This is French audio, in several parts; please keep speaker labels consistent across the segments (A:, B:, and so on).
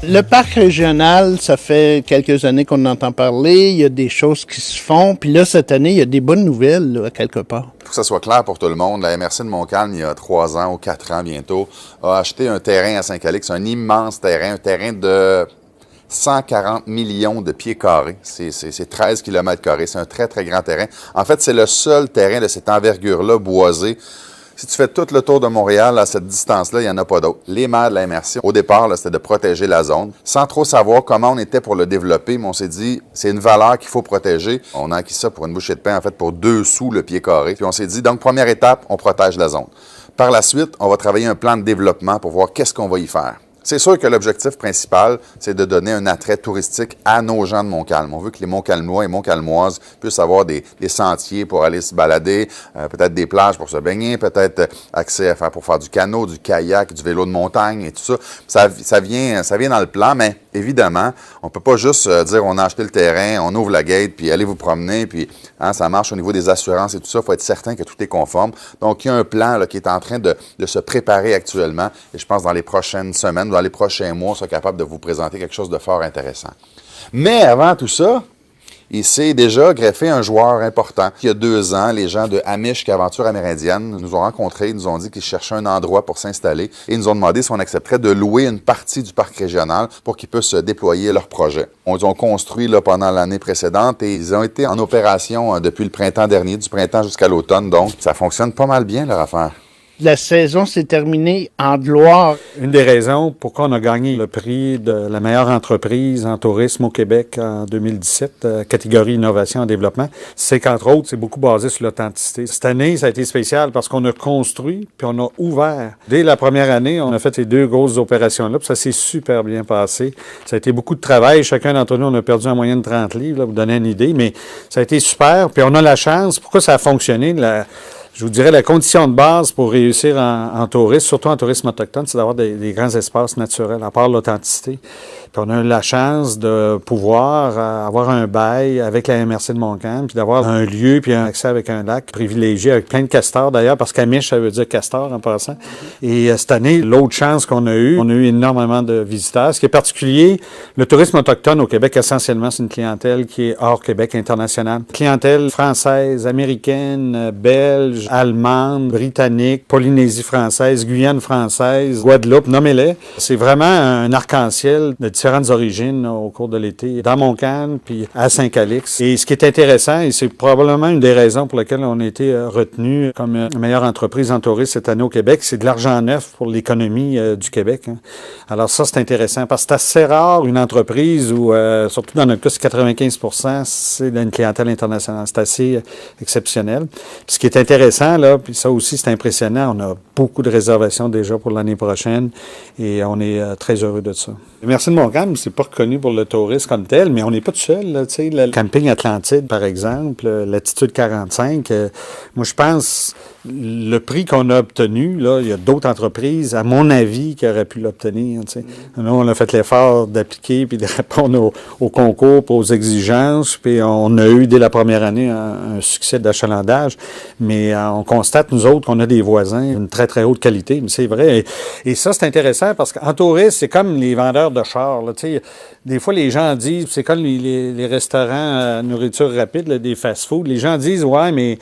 A: Le parc régional, ça fait quelques années qu'on en entend parler. Il y a des choses qui se font. Puis là, cette année, il y a des bonnes nouvelles, là, quelque part.
B: Pour que ça soit clair pour tout le monde, la MRC de Montcalm, il y a 3 ans ou 4 ans bientôt, a acheté un terrain à Saint-Calix, un immense terrain, un terrain de 140 millions de pieds carrés. C'est 13 km carrés. C'est un très, très grand terrain. En fait, c'est le seul terrain de cette envergure-là, boisé. Si tu fais tout le tour de Montréal, à cette distance-là, il n'y en a pas d'autre. Les maires de la MRC, au départ, c'était de protéger la zone, sans trop savoir comment on était pour le développer, mais on s'est dit, c'est une valeur qu'il faut protéger. On a acquis ça pour une bouchée de pain, en fait, pour 2 sous le pied carré. Puis on s'est dit, donc, première étape, on protège la zone. Par la suite, on va travailler un plan de développement pour voir qu'est-ce qu'on va y faire. C'est sûr que l'objectif principal, c'est de donner un attrait touristique à nos gens de Montcalm. On veut que les Montcalmois et Montcalmoises puissent avoir des sentiers pour aller se balader, peut-être des plages pour se baigner, peut-être accès pour faire du canot, du kayak, du vélo de montagne et tout ça. Ça vient dans le plan, mais évidemment, on ne peut pas juste dire on a acheté le terrain, on ouvre la gate, puis allez vous promener, puis ça marche au niveau des assurances et tout ça. Il faut être certain que tout est conforme. Donc, il y a un plan là, qui est en train de se préparer actuellement, et je pense dans les prochaines semaines, dans les prochains mois, on sera capable de vous présenter quelque chose de fort intéressant. Mais avant tout ça, il s'est déjà greffé un joueur important. Il y a 2 ans, les gens de Amish Aventure Amérindienne nous ont rencontrés, ils nous ont dit qu'ils cherchaient un endroit pour s'installer et ils nous ont demandé si on accepterait de louer une partie du parc régional pour qu'ils puissent déployer leur projet. On les a construits là, pendant l'année précédente et ils ont été en opération depuis le printemps dernier, du printemps jusqu'à l'automne, donc ça fonctionne pas mal bien leur affaire.
A: La saison s'est terminée en gloire.
C: Une des raisons pourquoi on a gagné le prix de la meilleure entreprise en tourisme au Québec en 2017, catégorie innovation et développement, c'est qu'entre autres, c'est beaucoup basé sur l'authenticité. Cette année, ça a été spécial parce qu'on a construit puis on a ouvert. Dès la première année, on a fait ces 2 grosses opérations-là, puis ça s'est super bien passé. Ça a été beaucoup de travail. Chacun d'entre nous, on a perdu en moyenne 30 livres, là, pour vous donner une idée, mais ça a été super. Puis on a la chance. Pourquoi ça a fonctionné? Je vous dirais, la condition de base pour réussir en tourisme, surtout en tourisme autochtone, c'est d'avoir des grands espaces naturels, à part l'authenticité. Puis on a eu la chance de pouvoir avoir un bail avec la MRC de Montcalm, puis d'avoir un lieu, puis un accès avec un lac privilégié, avec plein de castors d'ailleurs, parce qu'Amish, ça veut dire castor en passant. Et cette année, l'autre chance qu'on a eu, on a eu énormément de visiteurs. Ce qui est particulier, le tourisme autochtone au Québec, essentiellement, c'est une clientèle qui est hors Québec, internationale. Clientèle française, américaine, belge, allemande, britannique, Polynésie française, Guyane française, Guadeloupe, nommez-les. C'est vraiment un arc-en-ciel de différentes origines au cours de l'été, dans Montcalm puis à Saint-Calix. Et ce qui est intéressant, et c'est probablement une des raisons pour lesquelles on a été retenu comme meilleure entreprise en tourisme cette année au Québec, c'est de l'argent neuf pour l'économie du Québec. Hein. Alors ça, c'est intéressant parce que c'est assez rare une entreprise où, surtout dans notre cas, c'est 95%, c'est une clientèle internationale. C'est assez exceptionnel. Puis ce qui est intéressant, là, puis ça aussi, c'est impressionnant, on a beaucoup de réservations déjà pour l'année prochaine et on est très heureux de ça. Merci de Montcalm, c'est pas reconnu pour le tourisme comme tel, mais on n'est pas tout seul. Là, le camping Atlantide, par exemple, Latitude 45, moi je pense le prix qu'on a obtenu, là, il y a d'autres entreprises, à mon avis, qui auraient pu l'obtenir. Nous, on a fait l'effort d'appliquer puis de répondre au concours, puis aux exigences, puis on a eu dès la première année un succès d'achalandage, mais on constate, nous autres, qu'on a des voisins d'une très, très haute qualité, mais c'est vrai. Et ça, c'est intéressant parce qu'en tourisme, c'est comme les vendeurs de chars. Là, des fois, les gens disent, c'est comme les restaurants à nourriture rapide, là, des fast-food, les gens disent, ouais, mais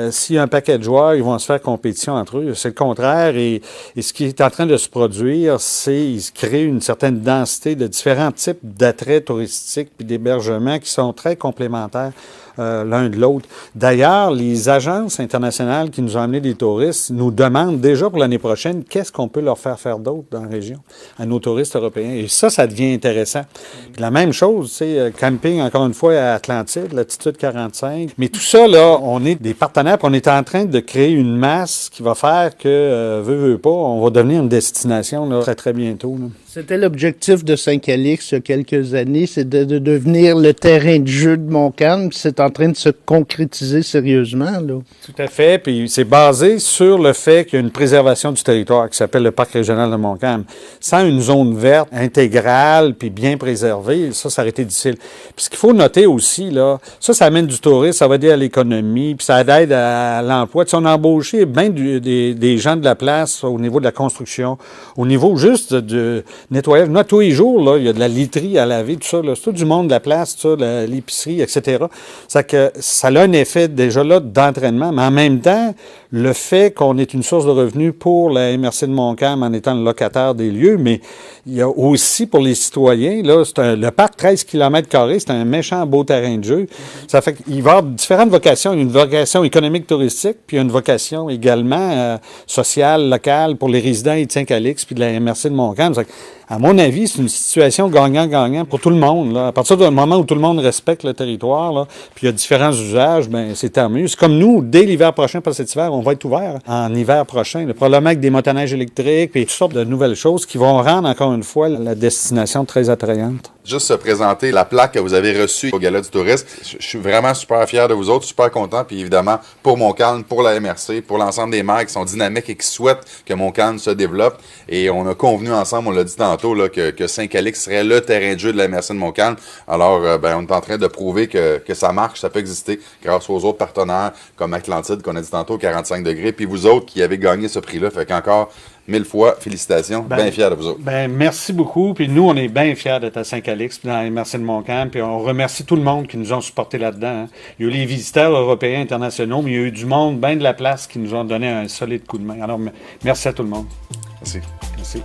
C: s'il y a un paquet de joueurs, ils vont se faire compétition entre eux. C'est le contraire. Et ce qui est en train de se produire, c'est qu'il se crée une certaine densité de différents types d'attraits touristiques puis d'hébergements qui sont très complémentaires l'un de l'autre. D'ailleurs, les agences internationales qui nous ont amené des touristes nous demandent déjà pour l'année prochaine qu'est-ce qu'on peut leur faire d'autre dans la région à nos touristes européens. Et ça devient intéressant. Puis la même chose, tu sais, camping, encore une fois, à Atlantide, Latitude 45. Mais tout ça, là, on est des partenaires, puis on est en train de créer une masse qui va faire que, veut pas, on va devenir une destination là, très, très bientôt. Là.
A: C'était l'objectif de Saint-Calix il y a quelques années, c'est de devenir le terrain de jeu de Montcalm. C'est en train de se concrétiser sérieusement, là.
C: Tout à fait, puis c'est basé sur le fait qu'il y a une préservation du territoire qui s'appelle le Parc régional de Montcalm. Sans une zone verte intégrale puis bien préservée, ça aurait été difficile. Puis ce qu'il faut noter aussi, là, ça amène du tourisme, ça va aider à l'économie, puis ça aide à l'emploi. Tu sais, on a embauché bien des gens de la place au niveau de la construction, au niveau juste nettoyage. Nous, tous les jours, là, il y a de la literie à laver, tout ça. C'est tout du monde de la place, tout ça, l'épicerie, etc. Ça a un effet déjà là d'entraînement, mais en même temps, le fait qu'on est une source de revenus pour la MRC de Montcalm en étant le locataire des lieux, mais il y a aussi pour les citoyens, là, le parc 13 km², c'est un méchant beau terrain de jeu. Ça fait qu'il va y avoir différentes vocations. Il y a une vocation économique touristique, puis il y a une vocation également sociale, locale, pour les résidents et de Saint-Calix, puis de la MRC de Montcalm. À mon avis, c'est une situation gagnant-gagnant pour tout le monde. Là. À partir du moment où tout le monde respecte le territoire, là, puis il y a différents usages, ben c'est tant mieux. C'est comme nous, dès l'hiver prochain, pas cet hiver, on va être ouvert en hiver prochain. Probablement avec des motoneiges électriques, puis toutes sortes de nouvelles choses qui vont rendre, encore une fois, la destination très attrayante.
B: Juste se présenter la plaque que vous avez reçue au Gala du tourisme. Je suis vraiment super fier de vous autres, super content. Puis évidemment, pour Montcalm, pour la MRC, pour l'ensemble des maires qui sont dynamiques et qui souhaitent que Montcalm se développe. Et on a convenu ensemble, on l'a dit tantôt, là, que Saint-Calix serait le terrain de jeu de la MRC de Montcalm. Alors, on est en train de prouver que ça marche, ça peut exister grâce aux autres partenaires comme Atlantide, qu'on a dit tantôt, 45 degrés. Puis vous autres qui avez gagné ce prix-là. Fait qu'encore 1000 fois, félicitations. Bien fiers de vous autres.
C: Merci beaucoup. Puis nous, on est bien fiers d'être à Saint-Calix, puis dans la MRC de Montcalm. Puis on remercie tout le monde qui nous ont supportés là-dedans. Hein. Il y a eu les visiteurs européens, internationaux, mais il y a eu du monde, bien de la place, qui nous ont donné un solide coup de main. Alors, merci à tout le monde.
B: Merci.
C: Merci.